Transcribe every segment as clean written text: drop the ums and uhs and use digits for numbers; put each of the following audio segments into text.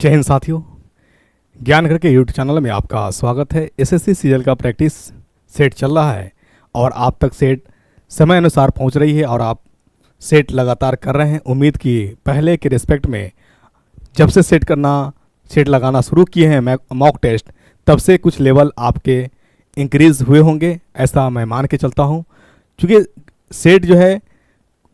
जय हिंद साथियों, ज्ञान घर के यूट्यूब चैनल में आपका स्वागत है। एसएससी सीरियल का प्रैक्टिस सेट चल रहा है और आप तक सेट समय अनुसार पहुंच रही है और आप सेट लगातार कर रहे हैं। उम्मीद की पहले के रिस्पेक्ट में जब से सेट लगाना शुरू किए हैं मॉक टेस्ट, तब से कुछ लेवल आपके इंक्रीज़ हुए होंगे, ऐसा मैं मान के चलता हूं। क्योंकि सेट जो है,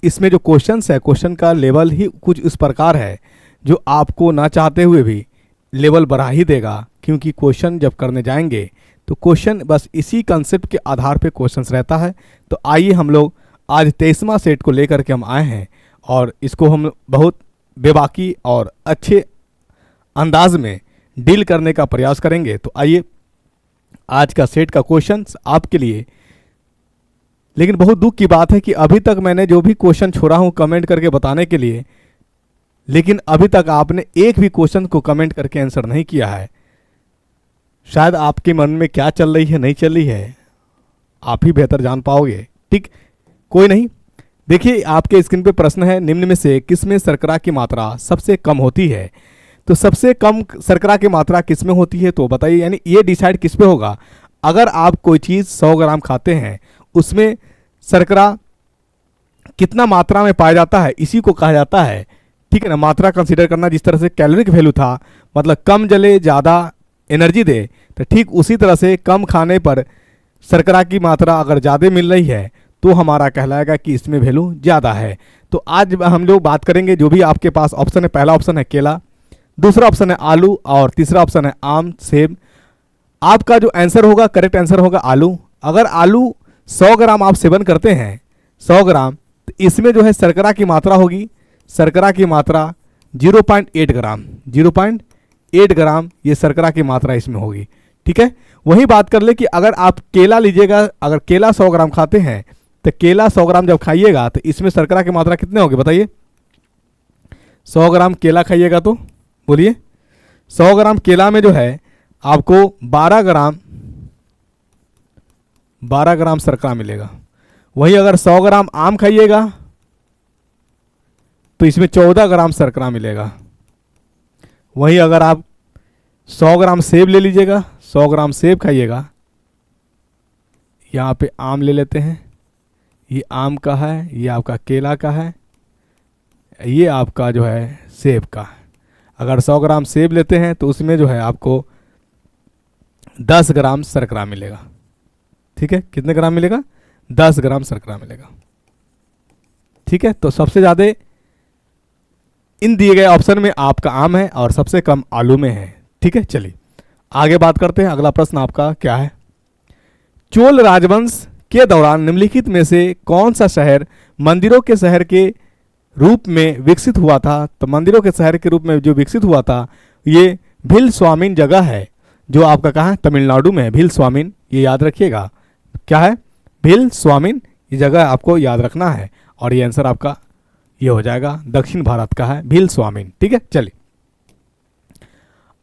इसमें जो क्वेश्चंस है, क्वेश्चन का लेवल ही कुछ इस प्रकार है जो आपको ना चाहते हुए भी लेवल बढ़ा ही देगा। क्योंकि क्वेश्चन जब करने जाएंगे तो क्वेश्चन बस इसी कंसेप्ट के आधार पे क्वेश्चंस रहता है। तो आइए हम लोग आज 23वां सेट को लेकर के हम आए हैं और इसको हम बहुत बेबाकी और अच्छे अंदाज में डील करने का प्रयास करेंगे। तो आइए आज का सेट का क्वेश्चंस आपके लिए। लेकिन बहुत दुख की बात है कि अभी तक मैंने जो भी क्वेश्चन छोड़ा हूँ कमेंट करके बताने के लिए, लेकिन अभी तक आपने एक भी क्वेश्चन को कमेंट करके आंसर नहीं किया है। शायद आपके मन में क्या चल रही है, नहीं चल रही है, आप ही बेहतर जान पाओगे। ठीक, कोई नहीं। देखिए, आपके स्क्रीन पे प्रश्न है, निम्न में से किसमें शर्करा की मात्रा सबसे कम होती है? तो सबसे कम शर्करा की मात्रा किसमें होती है तो बताइए। यानी ये डिसाइड किस पे होगा? अगर आप कोई चीज़ 100 ग्राम खाते हैं, उसमें शर्करा कितना मात्रा में पाया जाता है, इसी को कहा जाता है, ठीक है ना, मात्रा कंसीडर करना। जिस तरह से कैलोरिक वैल्यू था, मतलब कम जले ज़्यादा एनर्जी दे, तो ठीक उसी तरह से कम खाने पर शर्करा की मात्रा अगर ज़्यादा मिल रही है तो हमारा कहलाएगा कि इसमें वैल्यू ज़्यादा है। तो आज हम लोग बात करेंगे, जो भी आपके पास ऑप्शन है, पहला ऑप्शन है केला, दूसरा ऑप्शन है आलू और तीसरा ऑप्शन है आम, सेब। आपका जो आंसर होगा, करेक्ट आंसर होगा आलू। अगर आलू 100 ग्राम आप सेवन करते हैं, 100 ग्राम, तो इसमें जो है शर्करा की मात्रा होगी, शर्करा की मात्रा 0.8 ग्राम, 0.8 ग्राम ये शर्करा की मात्रा इसमें होगी। ठीक है, वही बात कर ले कि अगर आप केला लीजिएगा, अगर केला 100 ग्राम खाते हैं तो केला 100 ग्राम जब खाइएगा तो इसमें शर्करा की मात्रा कितने होगी बताइए। 100 ग्राम केला खाइएगा तो बोलिए, 100 ग्राम केला में जो है आपको 12 ग्राम शर्करा मिलेगा। वही अगर 100 ग्राम आम खाइएगा तो इसमें 14 ग्राम शर्करा मिलेगा। वहीं अगर आप 100 ग्राम सेब ले लीजिएगा, 100 ग्राम सेब खाइएगा, यहाँ पे आम ले लेते हैं, ये आम का है, ये आपका केला का है, ये आपका जो है सेब का है। अगर 100 ग्राम सेब लेते हैं तो उसमें जो है आपको 10 ग्राम शर्करा मिलेगा। ठीक है, कितने ग्राम मिलेगा? 10 ग्राम शर्करा मिलेगा। ठीक है, तो सबसे ज़्यादा इन दिए गए ऑप्शन में आपका आम है और सबसे कम आलू में है। ठीक है, चलिए आगे बात करते हैं। अगला प्रश्न आपका क्या है? चोल राजवंश के दौरान निम्नलिखित में से कौन सा शहर मंदिरों के शहर के रूप में विकसित हुआ था? तो मंदिरों के शहर के रूप में जो विकसित हुआ था ये भील स्वामिन जगह है, जो आपका कहाँ है? तमिलनाडु में है भील स्वामिन। ये याद रखिएगा, क्या है? भील स्वामिन। ये जगह आपको याद रखना है और ये आंसर आपका ये हो जाएगा, दक्षिण भारत का है भील स्वामिन। ठीक है, चलिए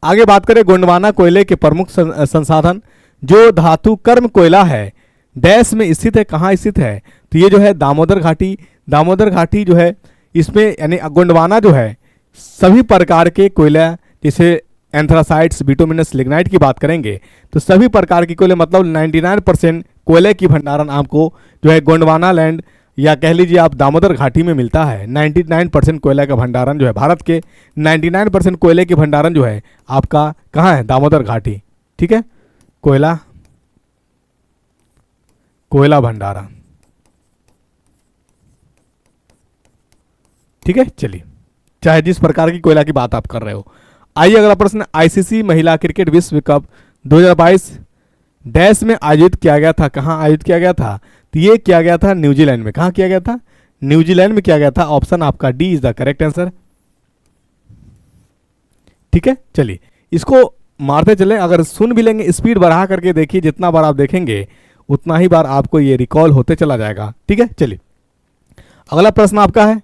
आगे बात करें। गोंडवाना कोयले के प्रमुख संसाधन जो धातु कर्म कोयला है, डैश में स्थित है, कहाँ स्थित है? तो ये जो है दामोदर घाटी। दामोदर घाटी जो है इसमें, यानी गोंडवाना जो है सभी प्रकार के कोयला, जैसे एंथ्रासाइट्स, बिटुमिनस, लिग्नाइट की बात करेंगे तो सभी प्रकार की कोयले, मतलब 99% कोयले की भंडारण आपको जो है गोंडवाना लैंड या कह लीजिए आप दामोदर घाटी में मिलता है। 99% कोयला का भंडारण जो है, भारत के 99% कोयले के भंडारण जो है आपका कहाँ है? दामोदर घाटी। ठीक है, कोयला भंडारण। ठीक है, चलिए, चाहे जिस प्रकार की कोयला की बात आप कर रहे हो। आइए अगला प्रश्न। आईसीसी महिला क्रिकेट विश्व कप 2022 डैश में आयोजित किया गया था, कहाँ आयोजित किया गया था? तो ये किया गया था न्यूजीलैंड में। कहाँ किया गया था? न्यूजीलैंड में किया गया था। ऑप्शन आपका D is the correct answer. ठीक है, चलिए इसको मारते चले। अगर सुन भी लेंगे, स्पीड बढ़ा करके देखिए, जितना बार आप देखेंगे उतना ही बार आपको ये रिकॉल होते चला जाएगा। ठीक है, चलिए अगला प्रश्न आपका है,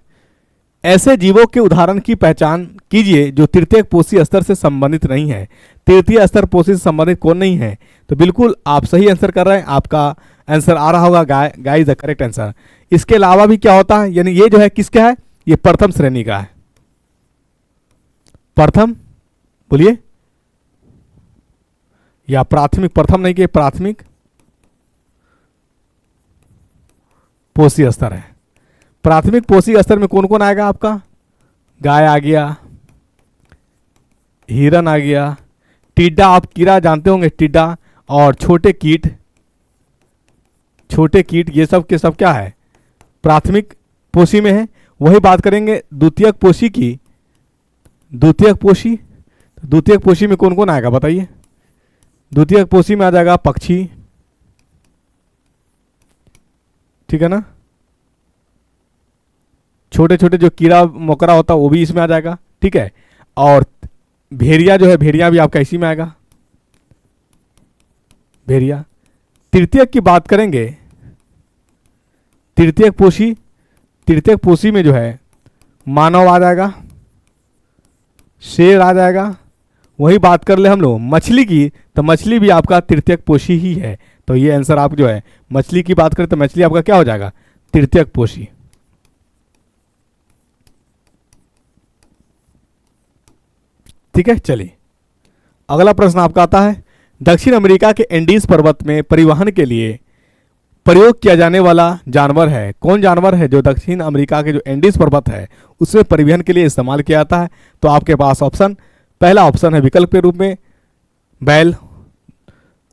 ऐसे जीवों के उदाहरण की पहचान कीजिए जो तृतीय पोषी स्तर से संबंधित नहीं है। तृतीय स्तर पोषी से संबंधित कौन नहीं है? तो बिल्कुल आप सही आंसर कर रहे हैं, आपका आंसर आ रहा होगा गाय। गाय इज द करेक्ट आंसर। इसके अलावा भी क्या होता है, यानी ये जो है किसका है? ये प्रथम श्रेणी का है। प्रथम बोलिए, या प्राथमिक, प्रथम नहीं कि प्राथमिक पोषी स्तर है। प्राथमिक पोषी स्तर में कौन कौन आएगा आपका? गाय आ गया, हिरन आ गया, टिड्डा, आप कीड़ा जानते होंगे, टिड्डा, और छोटे कीट, छोटे कीट, ये सब के सब क्या है? प्राथमिक पोषी में है। वही बात करेंगे द्वितीयक पोषी की। द्वितीयक पोषी, द्वितीयक पोषी में कौन कौन आएगा बताइए? द्वितीयक पोषी में आ जाएगा पक्षी, ठीक है ना, छोटे छोटे जो कीड़ा मकोड़ा होता है वो भी इसमें आ जाएगा, ठीक है। और भेड़िया जो है, भेड़िया भी आपका इसी में आएगा, भेड़िया। तृतीयक की बात करेंगे, तृतीयक पोषी, तृतीयक पोषी में जो है मानव आ जाएगा, शेर आ जाएगा। वही बात कर ले हम लोग मछली की, तो मछली भी आपका तृतीयक पोषी ही है। तो ये आंसर आप जो है मछली की बात करें तो मछली आपका क्या हो जाएगा? तृतीयक पोषी। ठीक है, चलिए अगला प्रश्न आपका आता है, दक्षिण अमेरिका के एंडीज पर्वत में परिवहन के लिए प्रयोग किया जाने वाला जानवर है। कौन जानवर है जो दक्षिण अमेरिका के जो एंडीज पर्वत है उसमें परिवहन के लिए इस्तेमाल किया जाता है? तो आपके पास ऑप्शन, पहला ऑप्शन है विकल्प के रूप में बैल,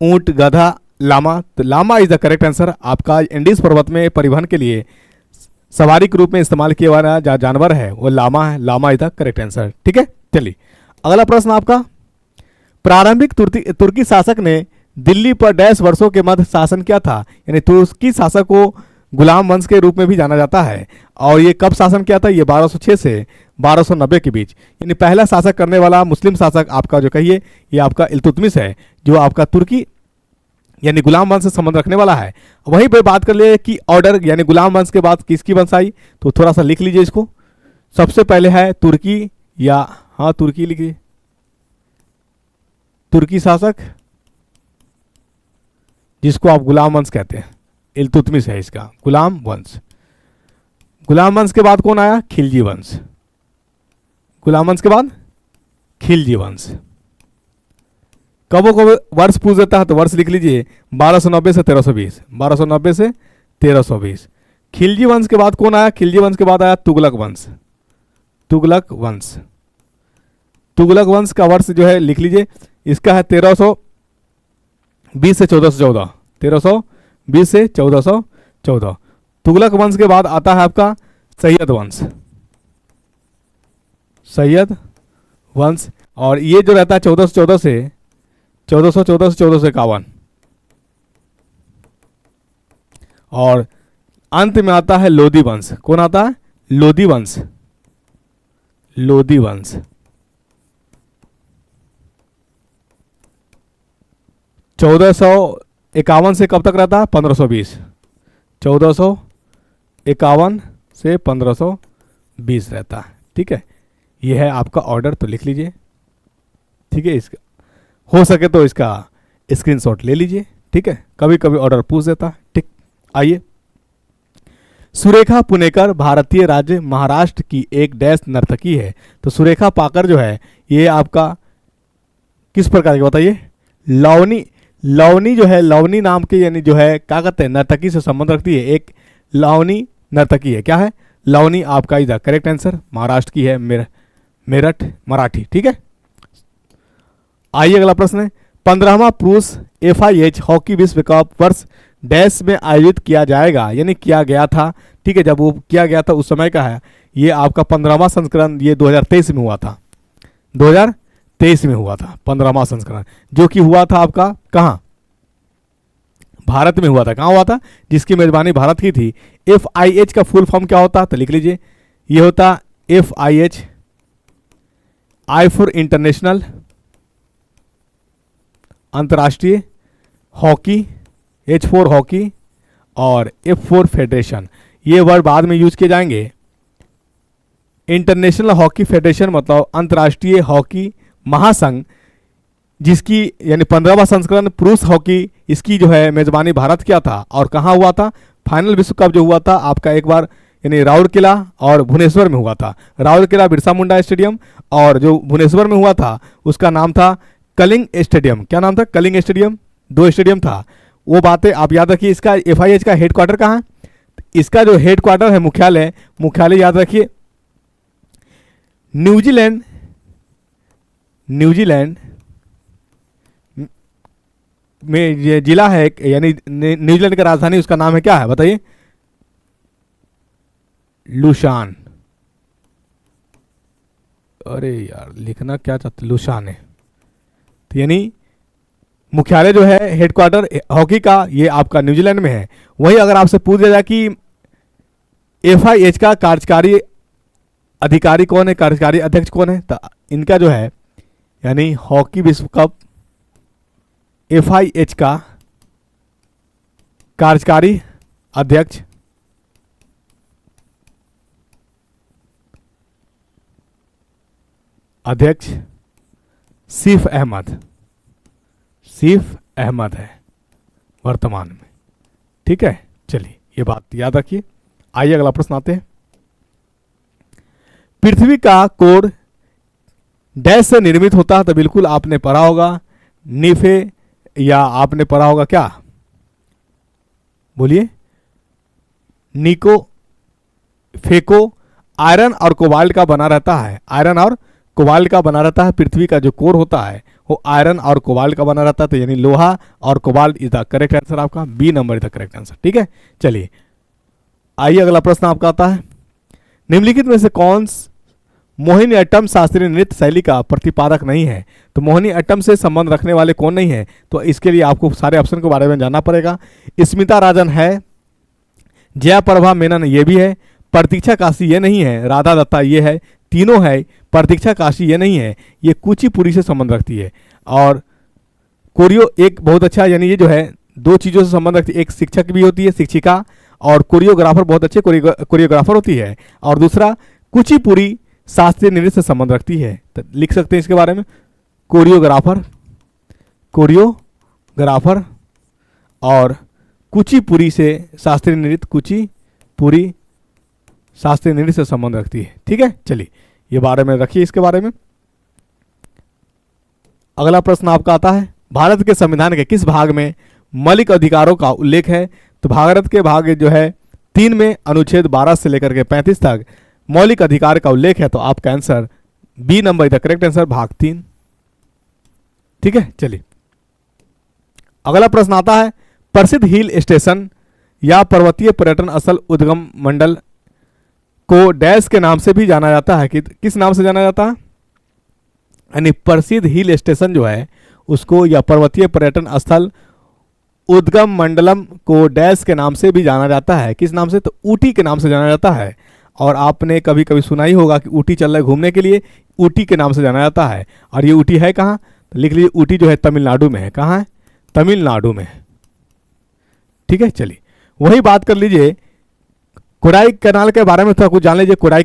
ऊंट, गधा, लामा। तो llama is the correct answer. आपका एंडीज पर्वत में परिवहन के लिए सवारी के रूप में इस्तेमाल किया वाला जो जानवर है वो लामा है। Llama is the correct answer. ठीक है, चलिए अगला प्रश्न आपका, प्रारंभिक तुर्की शासक ने दिल्ली पर डैश वर्षों के मध्य शासन किया था? यानी तुर्की शासक को गुलाम वंश के रूप में भी जाना जाता है। और ये कब शासन किया था? ये 1206 से 1290 के बीच। यानी पहला शासक करने वाला मुस्लिम शासक आपका जो कहिए ये आपका इल्तुतमिश है, जो आपका तुर्की यानी गुलाम वंश से संबंध रखने वाला है। वहीं पे बात कर ले कि ऑर्डर यानी गुलाम वंश के बाद किसकी वंश आई, तो थोड़ा सा लिख लीजिए इसको। सबसे पहले है तुर्की, या हाँ तुर्की लिखिए, तुर्की शासक जिसको आप गुलाम वंश कहते हैं, इल्तुतमिश है इसका गुलाम वंश। गुलाम वंश के बाद कौन आया? खिलजी वंश। गुलाम वंश के बाद खिलजी वंश। कबो कबो वर्ष पूछ देता है तो वर्ष लिख लीजिए 1290 से 1320, 1290 से 1320। खिलजी वंश के बाद कौन आया? खिलजी वंश के बाद आया तुगलक वंश। तुगलक वंश, तुगलक वंश का वर्ष जो है लिख लीजिए, इसका है 1320 से 1414, 1320 से 1414। तुगलक वंश के बाद आता है आपका सैयद वंश, सैयद वंश। और ये जो रहता है 1414 से 1451। और अंत में आता है लोदी वंश। कौन आता है? लोदी वंश। लोदी वंश 1451 से कब तक रहता है? 1520। 1451 से 1520 रहता है। ठीक है, ये है आपका ऑर्डर, तो लिख लीजिए। ठीक है, इसका हो सके तो इसका स्क्रीनशॉट ले लीजिए। ठीक है, कभी कभी ऑर्डर पूछ देता है। ठीक, आइए, सुरेखा पुनेकर भारतीय राज्य महाराष्ट्र की एक डैश नर्तकी है। तो सुरेखा पाकर जो है ये आपका किस प्रकार की बताइए? लवनी, लवनी जो है, लवनी नाम के यानी जो है क्या कहते हैं नर्तकी से संबंध रखती है। एक लवनी नर्तकी है। क्या है? लवनी आपका इधर करेक्ट आंसर। महाराष्ट्र की है, मेरठ मराठी। ठीक है, आइए अगला प्रश्न है, 15वां पुरुष FIH हॉकी विश्व कप वर्ष डैश में आयोजित किया जाएगा, यानी किया गया था। ठीक है, जब वो किया गया था उस समय का है। ये आपका 15वां संस्करण ये 2023 में हुआ था। 2023 में हुआ था 15वां संस्करण, जो कि हुआ था आपका कहाँ? भारत में हुआ था। कहाँ हुआ था? जिसकी मेजबानी भारत की थी। FIH का फुल फॉर्म क्या होता? तो लिख लीजिए, ये होता FIH, I फॉर इंटरनेशनल, अंतर्राष्ट्रीय हॉकी, H फॉर हॉकी, और F फॉर फेडरेशन। ये वर्ड बाद में यूज किए जाएंगे। इंटरनेशनल हॉकी फेडरेशन मतलब अंतर्राष्ट्रीय हॉकी महासंघ, जिसकी यानी 15वां संस्करण पुरुष हॉकी, इसकी जो है मेजबानी भारत किया था। और कहाँ हुआ था? फाइनल विश्व कप जो हुआ था आपका, एक बार यानी राउरकेला और भुवनेश्वर में हुआ था। राउरकेला बिरसा मुंडा स्टेडियम, और जो भुवनेश्वर में हुआ था उसका नाम था कलिंग स्टेडियम। क्या नाम था? कलिंग स्टेडियम। 2 स्टेडियम था। वो बातें आप याद रखिए। इसका FIH का हेडक्वार्टर कहाँ है? इसका जो हेडक्वार्टर है, मुख्यालय याद रखिए न्यूजीलैंड में ये जिला है, यानी न्यूजीलैंड का राजधानी उसका नाम है, क्या है बताइए? लुशान। अरे यार लिखना क्या चाहते, लुशान है। तो यानी मुख्यालय जो है, हेडक्वार्टर हॉकी का, ये आपका न्यूजीलैंड में है। वही अगर आपसे पूछ दिया जाए कि FIH का कार्यकारी अधिकारी कौन है, कार्यकारी अध्यक्ष कौन है, तो इनका जो है यानी हॉकी विश्व कप FIH का कार्यकारी अध्यक्ष सीफ अहमद है वर्तमान में। ठीक है, चलिए ये बात याद रखिए। आइए अगला प्रश्न आते हैं। पृथ्वी का कोर डैश से निर्मित होता है, तो बिल्कुल आपने पढ़ा होगा नीफे, या आपने पढ़ा होगा क्या, बोलिए? निको फेको। आयरन और कोबाल्ट का बना रहता है। आयरन और कोबाल्ट का बना रहता है। पृथ्वी का जो कोर होता है वो आयरन और कोबाल्ट का बना रहता है। तो यानी लोहा और cobalt is the correct answer. आपका B number is the correct answer. ठीक है, चलिए आइए अगला प्रश्न आपका आता है। निम्नलिखित में से कौन मोहिनीअट्टम शास्त्रीय नृत्य शैली का प्रतिपादक नहीं है? तो मोहिनीअट्टम से संबंध रखने वाले कौन नहीं है? तो इसके लिए आपको सारे ऑप्शन के बारे में जानना पड़ेगा। स्मिता राजन है, जयाप्रभा मेनन ये भी है, प्रतीक्षा काशी ये नहीं है, राधा दत्ता ये है, तीनों है। प्रतीक्षा काशी ये नहीं है, ये कुचिपुड़ी से संबंध रखती है। और कोरियो एक बहुत अच्छा, यानी ये जो है 2 चीज़ों से संबंध रखती है। एक शिक्षक भी होती है, शिक्षिका, और कोरियोग्राफर बहुत अच्छे कोरियोग्राफर होती है। और दूसरा कुचिपुड़ी शास्त्रीय नृत्य से संबंध रखती है। तो लिख सकते हैं इसके बारे में, कोरियोग्राफर और कुचिपुड़ी से शास्त्रीय नृत्य, कुचिपुड़ी शास्त्रीय नृत्य से संबंध रखती है। ठीक है, चलिए ये बारे में रखिए इसके बारे में। अगला प्रश्न आपका आता है, भारत के संविधान के किस भाग में मौलिक अधिकारों का उल्लेख है? तो भारत के भाग जो है 3 में अनुच्छेद 12 से लेकर के 35 तक मौलिक अधिकार का उल्लेख है। तो आपका answer B number is the correct answer, भाग 3। ठीक है, चलिए अगला प्रश्न आता है, प्रसिद्ध हिल स्टेशन या पर्वतीय पर्यटन स्थल उद्गम मंडल को डैश के नाम से भी जाना जाता है? कि किस नाम से जाना जाता है? यानी प्रसिद्ध हिल स्टेशन जो है उसको, या पर्वतीय पर्यटन स्थल उद्गम मंडलम को डैश के नाम से भी जाना जाता है। किस नाम से? तो ऊटी के नाम से जाना जाता है। और आपने कभी कभी सुना ही होगा कि ऊटी चल रहा है घूमने के लिए, ऊटी के नाम से जाना जाता है। और ये ऊटी है कहाँ? तो लिख लीजिए, ऊटी जो है तमिलनाडु में है। कहाँ है? तमिलनाडु में है। ठीक है, चलिए वही बात कर लीजिए, कोडाई कैनाल के बारे में थोड़ा कुछ जान लीजिए। कोडाई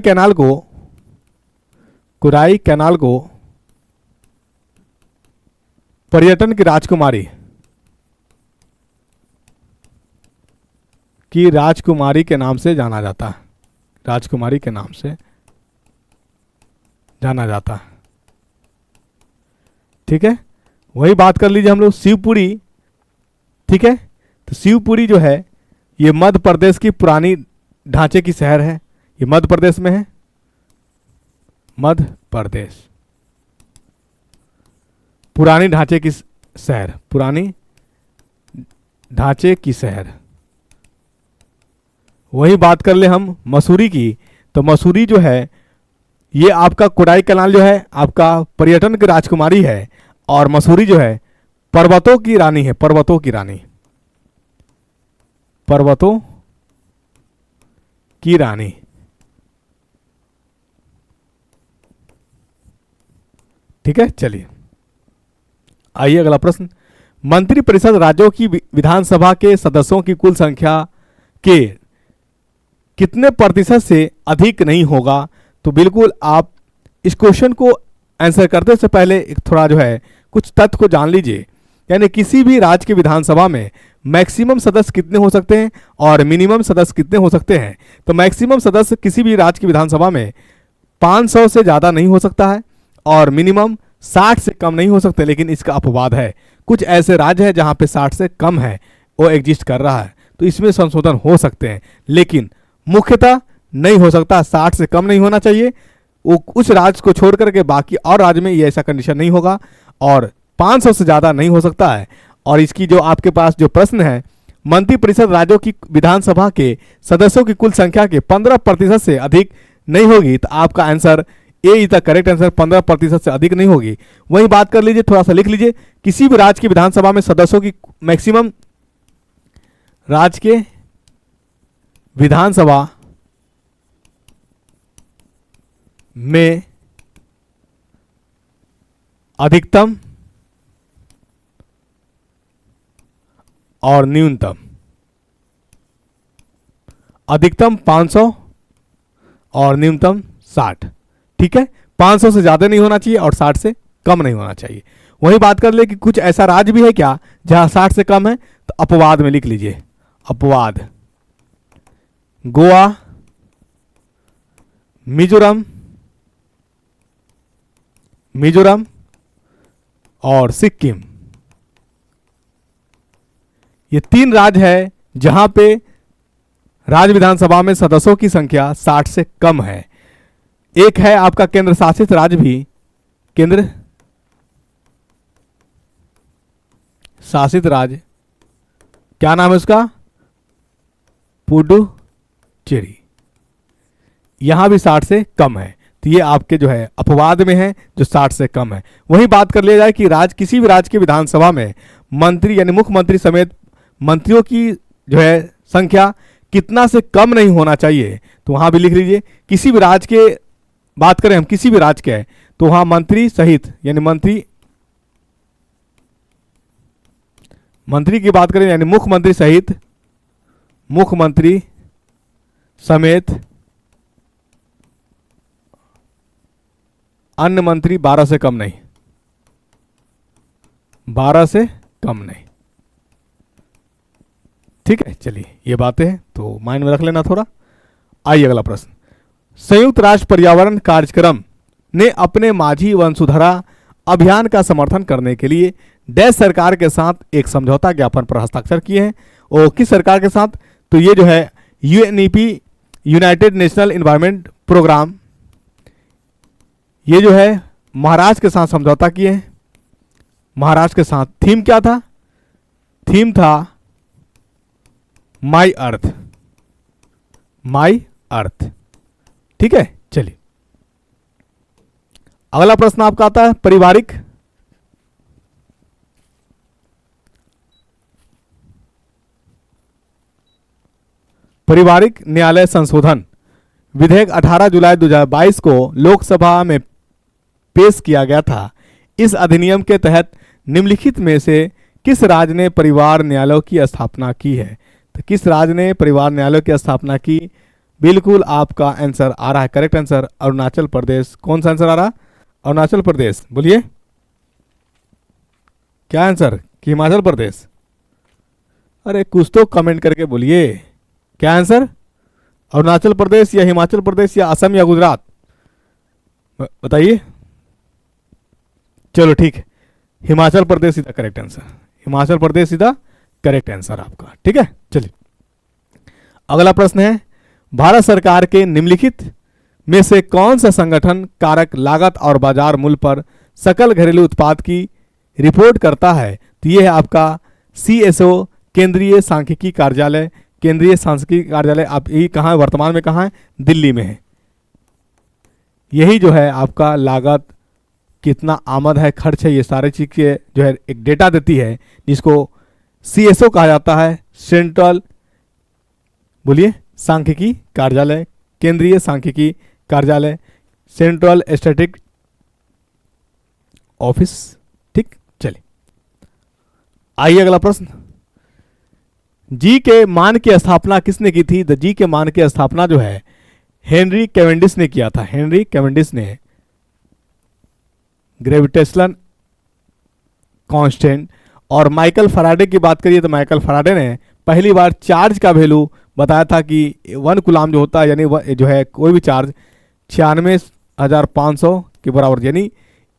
कैनाल को पर्यटन की राजकुमारी के नाम से जाना जाता है। राजकुमारी के नाम से जाना जाता है। ठीक है, वही बात कर लीजिए हम लोग शिवपुरी। ठीक है, तो शिवपुरी जो है ये मध्य प्रदेश की पुरानी ढांचे की शहर है। ये मध्य प्रदेश में है, मध्य प्रदेश, पुरानी ढांचे की शहर, पुरानी ढांचे की शहर। वही बात कर ले हम मसूरी की, तो मसूरी जो है ये आपका कोडाई कैनाल जो है आपका पर्यटन की राजकुमारी है। और मसूरी जो है पर्वतों की रानी है, पर्वतों की रानी, पर्वतों की रानी। ठीक है, चलिए आइए अगला प्रश्न। मंत्रिपरिषद राज्यों की विधानसभा के सदस्यों की कुल संख्या के कितने प्रतिशत से अधिक नहीं होगा? तो बिल्कुल आप इस क्वेश्चन को आंसर करने से पहले एक थोड़ा जो है कुछ तथ्य को जान लीजिए। यानी किसी भी राज्य की विधानसभा में मैक्सिमम सदस्य कितने हो सकते हैं और मिनिमम सदस्य कितने हो सकते हैं। तो मैक्सिमम सदस्य किसी भी राज्य की विधानसभा में 500 से ज़्यादा नहीं हो सकता है और मिनिमम 60 से कम नहीं हो सकते, लेकिन इसका अपवाद है। कुछ ऐसे राज्य हैं जहां पे 60 से कम है, वो एग्जिस्ट कर रहा है, तो इसमें संशोधन हो सकते हैं, लेकिन मुख्यतः नहीं हो सकता। 60 से कम नहीं होना चाहिए, वो उस राज्य को छोड़ करके बाकी और राज्य में ये ऐसा कंडीशन नहीं होगा, और 500 से ज़्यादा नहीं हो सकता है। और इसकी जो आपके पास जो प्रश्न है, मंत्रिपरिषद राज्यों की विधानसभा के सदस्यों की कुल संख्या के 15% से अधिक नहीं होगी, तो आपका answer A is the correct answer. 15% से अधिक नहीं होगी। वही बात कर लीजिए, थोड़ा सा लिख लीजिए, किसी भी राज्य की विधानसभा में सदस्यों की मैक्सिमम, राज्य के विधानसभा में अधिकतम और न्यूनतम, अधिकतम 500 और न्यूनतम 60। ठीक है, 500 से ज़्यादा नहीं होना चाहिए और 60 से कम नहीं होना चाहिए। वही बात कर ले कि कुछ ऐसा राज्य भी है क्या जहां 60 से कम है, तो अपवाद में लिख लीजिए, अपवाद, गोवा, मिजोरम और सिक्किम। ये 3 राज्य है जहां पे राज्य विधानसभा में सदस्यों की संख्या 60 से कम है। एक है आपका केंद्र शासित राज्य भी, केंद्र शासित राज्य, क्या नाम है उसका, पुडुचेरी, यहां भी 60 से कम है। तो ये आपके जो है अपवाद में है, जो 60 से कम है। वही बात कर लिया जाए कि किसी भी राज्य की विधानसभा में मंत्री यानी मुख्यमंत्री समेत मंत्रियों की जो है संख्या कितना से कम नहीं होना चाहिए, तो वहां भी लिख लीजिए। किसी भी राज्य के बात करें हम, किसी भी राज्य के हैं, तो वहां मंत्री सहित यानी मंत्री की बात करें यानी मुख्यमंत्री सहित, मुख्यमंत्री समेत अन्य मंत्री 12 से कम नहीं, 12 से कम नहीं। ठीक है, चलिए ये बातें हैं तो माइंड में रख लेना थोड़ा। आइए अगला प्रश्न। संयुक्त राष्ट्र पर्यावरण कार्यक्रम ने अपने माझी वसुंधरा अभियान का समर्थन करने के लिए डैश सरकार के साथ एक समझौता ज्ञापन पर हस्ताक्षर किए हैं। और किस सरकार के साथ, तो ये जो है UNEP, United National Environment Programme, ये जो है महाराष्ट्र के साथ समझौता किए हैं। महाराष्ट्र के साथ थीम क्या था, थीम था माई अर्थ, माई अर्थ। ठीक है, चलिए अगला प्रश्न आपका आता है पारिवारिक न्यायालय संशोधन विधेयक 18 जुलाई 2022 को लोकसभा में पेश किया गया था। इस अधिनियम के तहत निम्नलिखित में से किस राज्य ने परिवार न्यायालयों की स्थापना की है। तो किस राज्य ने परिवार न्यायालयों की स्थापना की, बिल्कुल आपका आंसर आ रहा है, करेक्ट आंसर अरुणाचल प्रदेश। कौन सा आंसर आ रहा, अरुणाचल प्रदेश, बोलिए क्या आंसर, कि हिमाचल प्रदेश। अरे कुछ तो कमेंट करके बोलिए, क्या आंसर, अरुणाचल प्रदेश या हिमाचल प्रदेश या असम या गुजरात, बताइए। चलो ठीक है, Himachal Pradesh is the correct answer, Himachal Pradesh is the correct answer आपका। ठीक है, चलिए अगला प्रश्न है, भारत सरकार के निम्नलिखित में से कौन सा संगठन कारक लागत और बाजार मूल्य पर सकल घरेलू उत्पाद की रिपोर्ट करता है। तो ये है आपका CSO, केंद्रीय सांख्यिकी कार्यालय। केंद्रीय सांख्यिकी कार्यालय आप यही कहाँ है, वर्तमान में कहाँ है, दिल्ली में है। यही जो है आपका लागत, कितना आमद है, खर्च है, ये सारे चीज के जो है एक डेटा देती है, जिसको CSO कहा जाता है, सेंट्रल, बोलिए, सांख्यिकी कार्यालय, केंद्रीय सांख्यिकी कार्यालय, सेंट्रल स्टैटिक ऑफिस। ठीक, चलिए आइए अगला प्रश्न। जी के मान की स्थापना किसने की थी। द जी के मान की स्थापना जो है हेनरी कैवेंडिश ने किया था। हेनरी कैवेंडिश ने ग्रेविटेशनल कांस्टेंट और माइकल फराडे की बात करिए तो माइकल फराडे ने पहली बार चार्ज का वैल्यू बताया था कि 1 कूलाम जो होता है यानी जो है कोई भी चार्ज 96,500 के बराबर, यानी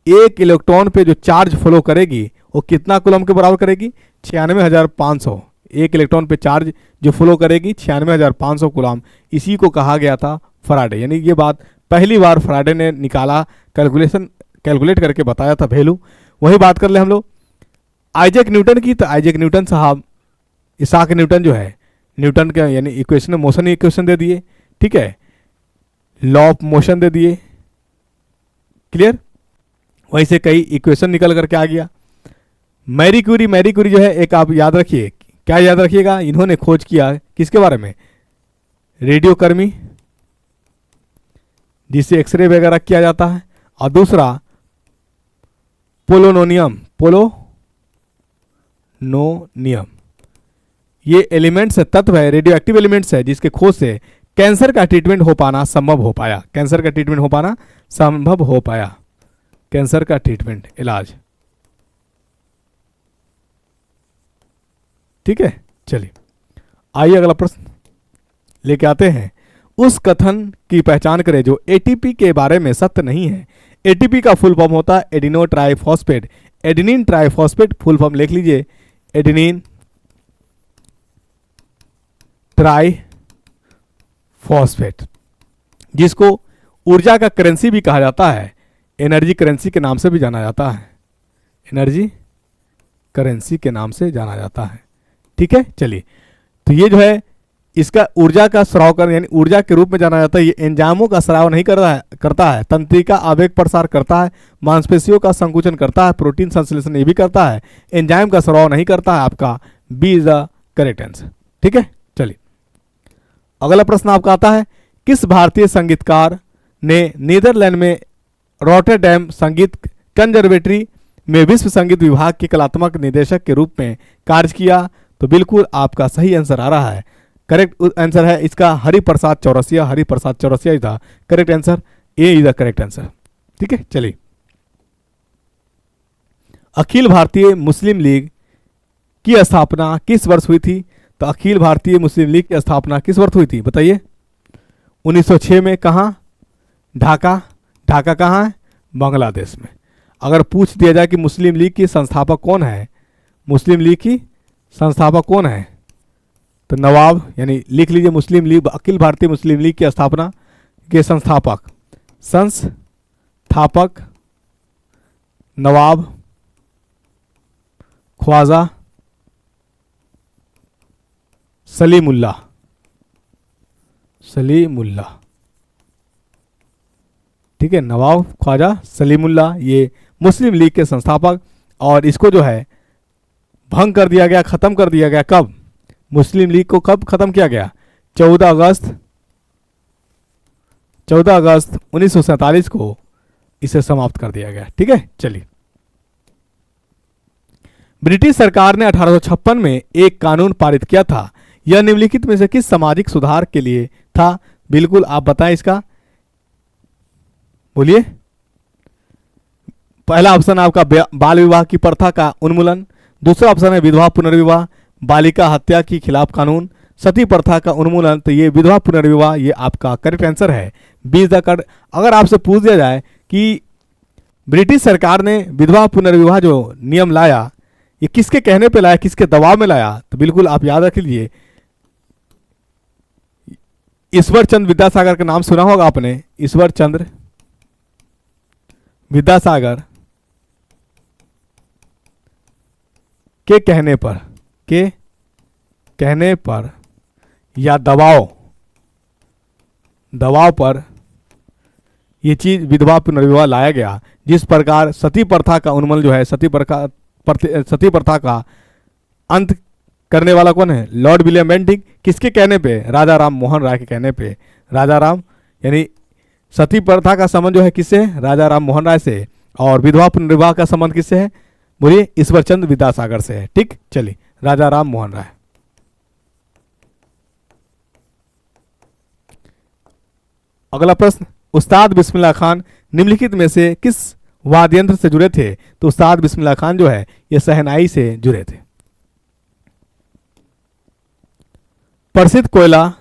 एक इलेक्ट्रॉन पे जो चार्ज फ्लो करेगी वो कितना कूलम के बराबर करेगी, 96,500। एक इलेक्ट्रॉन पे चार्ज जो फ्लो करेगी 96,500 कूलम, इसी को कहा गया था फराडे। यानी ये बात पहली बार फराडे ने निकाला, कैलकुलेट करके बताया था वैल्यू। वही बात कर ले हम लोग आइजैक न्यूटन की, तो आइजैक न्यूटन साहब, इसाक न्यूटन जो है, न्यूटन के यानी इक्वेशन मोशन इक्वेशन दे दिए, ठीक है, लॉ ऑफ मोशन दे दिए, क्लियर। वहीं से कई इक्वेशन निकल करके आ गया। मैरी क्यूरी जो है एक आप याद रखिए, क्या याद रखिएगा, इन्होंने खोज किया किसके बारे में, रेडियोकर्मी जिससे एक्सरे वगैरह किया जाता है, और दूसरा पोलोनोनियम, ये एलिमेंट्स है, तत्व है, रेडियो एक्टिव एलिमेंट्स है, जिसके खोज से कैंसर का ट्रीटमेंट हो पाना संभव हो पाया, कैंसर का ट्रीटमेंट हो पाना संभव हो पाया, कैंसर का ट्रीटमेंट, इलाज, ठीक है। चलिए आइए अगला प्रश्न लेके आते हैं। उस कथन की पहचान करें जो एटीपी के बारे में सत्य नहीं है। एटीपी का फुल फॉर्म होता है adeno triphosphate, adenine triphosphate full form लिख लीजिए, एडेनिन ट्राइफॉस्फेट, जिसको ऊर्जा का करेंसी भी कहा जाता है, एनर्जी करेंसी के नाम से भी जाना जाता है, एनर्जी करेंसी के नाम से जाना जाता है, ठीक है। चलिए तो ये जो है इसका ऊर्जा का स्राव कर यानी ऊर्जा के रूप में जाना जाता है। ये एंजाइमों का स्राव नहीं करता है, तंत्रिका आवेग प्रसार करता है, मांसपेशियों का संकुचन करता है, प्रोटीन संश्लेषण ये भी करता है, एंजाइम का स्राव नहीं करता है। आपका B is the correct answer, ठीक है। चलिए अगला प्रश्न आपका आता है, किस भारतीय संगीतकार ने नीदरलैंड में रॉटरडैम संगीत कंजर्वेटरी में विश्व संगीत विभाग के कलात्मक निदेशक के रूप में कार्य किया? तो बिल्कुल आपका सही आंसर आ रहा है, करेक्ट आंसर है इसका Hariprasad Chaurasia, Hariprasad Chaurasia is the correct answer, A is the correct answer, ठीक है। चलिए अखिल भारतीय मुस्लिम लीग की स्थापना किस वर्ष हुई थी? तो अखिल भारतीय मुस्लिम लीग की स्थापना किस वर्ष हुई थी बताइए? 1906 में। कहाँ? ढाका। ढाका कहाँ है? बांग्लादेश में। अगर पूछ दिया जाए कि मुस्लिम लीग की संस्थापक कौन है, मुस्लिम लीग की संस्थापक कौन है, तो नवाब, यानी लिख लीजिए मुस्लिम लीग, अखिल भारतीय मुस्लिम लीग की स्थापना के संस्थापक नवाब ख्वाजा सलीमुल्लाह, ठीक है, नवाब ख्वाजा सलीमुल्लाह, ये मुस्लिम लीग के संस्थापक। और इसको जो है भंग कर दिया गया, खत्म कर दिया गया कब? मुस्लिम लीग को कब खत्म किया गया? 14 अगस्त 1947 को इसे समाप्त कर दिया गया, ठीक है। चलिए ब्रिटिश सरकार ने 1856 में एक कानून पारित किया था, यह निम्नलिखित में से किस सामाजिक सुधार के लिए था? बिल्कुल आप बताएं इसका, बोलिए। पहला ऑप्शन आपका बाल विवाह की प्रथा का उन्मूलन, दूसरा ऑप्शन है विधवा पुनर्विवाह, बालिका हत्या के खिलाफ कानून, सती प्रथा का उन्मूलन। तो ये विधवा पुनर्विवाह ये आपका करेक्ट आंसर है, 20 द कट। अगर आपसे पूछ दिया जाए कि ब्रिटिश सरकार ने विधवा पुनर्विवाह जो नियम लाया ये किसके कहने पे लाया, किसके दबाव में लाया, तो बिल्कुल आप याद रख लीजिए, ईश्वर चंद्र विद्यासागर का नाम सुना होगा आपने, ईश्वर चंद्र विद्यासागर के कहने पर या दबाव पर ये चीज विधवा पुनर्विवाह लाया गया। जिस प्रकार सती प्रथा का उन्मूलन जो है, सती प्रथा का अंत करने वाला कौन है? Lord William Bentinck. किसके कहने पे? राजा राम मोहन राय के कहने पे। राजा राम यानी सती प्रथा का संबंध जो है किससे? राजा राम मोहन राय से। और विधवा पुनर्विवाह का संबंध किससे है? बोलिए, ईश्वर चंद्र विद्यासागर से है, ठीक। चलिए राजा राम मोहन राय। अगला प्रश्न, उस्ताद बिस्मिल्लाह खान निम्नलिखित में से किस वाद्य यंत्र से जुड़े थे, तो उस्ताद बिस्मिल्लाह खान जो है ये शहनाई से जुड़े थे। प्रसिद्ध कोयला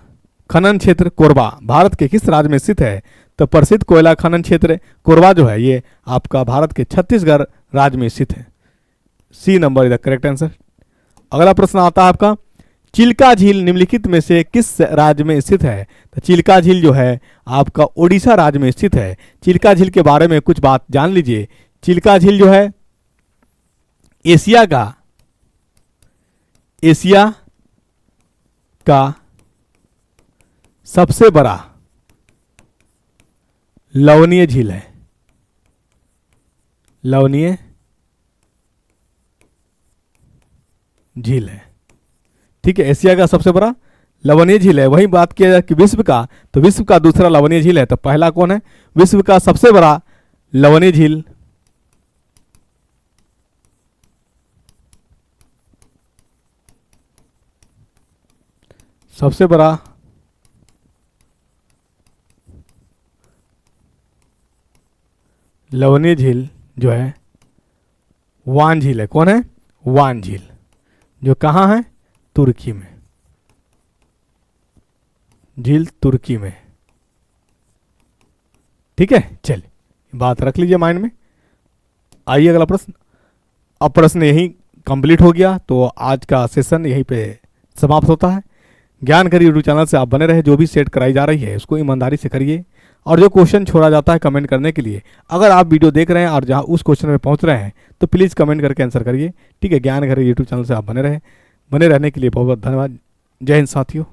खनन क्षेत्र कोरबा भारत के किस राज्य में स्थित है? तो प्रसिद्ध कोयला खनन क्षेत्र कोरबा जो है ये आपका भारत के छत्तीसगढ़ राज्य में स्थित है। C number is the correct answer. अगला प्रश्न आता है आपका, चिल्का झील निम्नलिखित में से किस राज्य में स्थित है? तो चिल्का झील जो है आपका ओडिशा राज्य में स्थित है। चिल्का झील के बारे में कुछ बात जान लीजिए। चिल्का झील जो है एशिया का सबसे बड़ा लवणीय झील है। लवणीय झील है, ठीक है, एशिया का सबसे बड़ा लवणीय झील है। वही बात किया जाए कि विश्व का, तो विश्व का दूसरा लवणीय झील है। तो पहला कौन है? विश्व का सबसे बड़ा लवणीय झील सबसे बड़ा लवणीय झील जो है वान झील है। कौन है? वान झील, जो कहाँ है? तुर्की में। झील तुर्की में, ठीक है। चलिए बात रख लीजिए माइंड में। आइए अगला प्रश्न। अब प्रश्न यही कंप्लीट हो गया, तो आज का सेशन यहीं पे समाप्त होता है। ज्ञान घर यूट्यूब चैनल से आप बने रहे। जो भी सेट कराई जा रही है उसको ईमानदारी से करिए, और जो क्वेश्चन छोड़ा जाता है कमेंट करने के लिए, अगर आप वीडियो देख रहे हैं और जहां उस क्वेश्चन में पहुंच रहे हैं तो प्लीज़ कमेंट करके आंसर करिए, ठीक है। ज्ञान घर यूट्यूब चैनल से आप बने रहने के लिए बहुत बहुत धन्यवाद। जय हिंद साथियों।